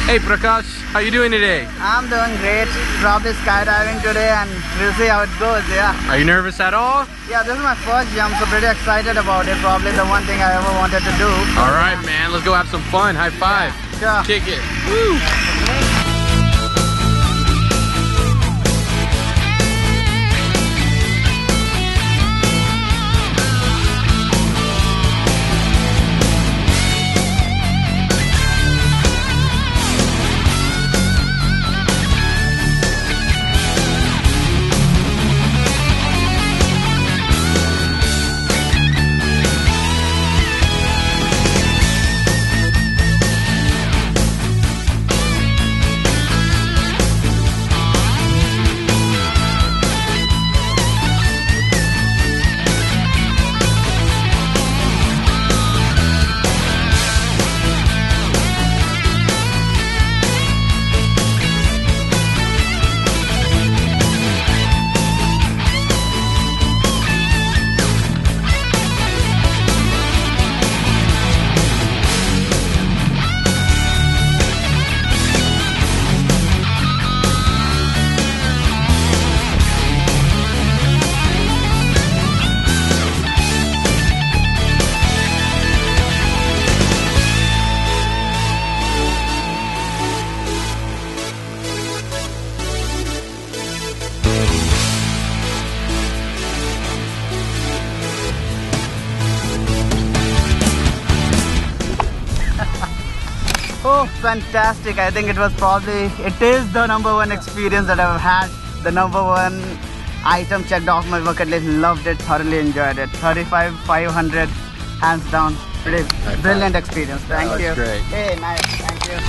Hey Prakash, how you doing today? I'm doing great. Probably skydiving today and we'll see how it goes, yeah. Are you nervous at all? Yeah, this is my first jump, so pretty excited about it. Probably the one thing I ever wanted to do. All right, man, let's go have some fun. High five. Yeah, sure. Kick it. Woo! Oh, fantastic. I think it is the #1 experience that I've had. The #1 item checked off my bucket list. Loved it, thoroughly enjoyed it. 35,500, hands down. Pretty brilliant experience. Thank you. Great. Hey, nice. Thank you.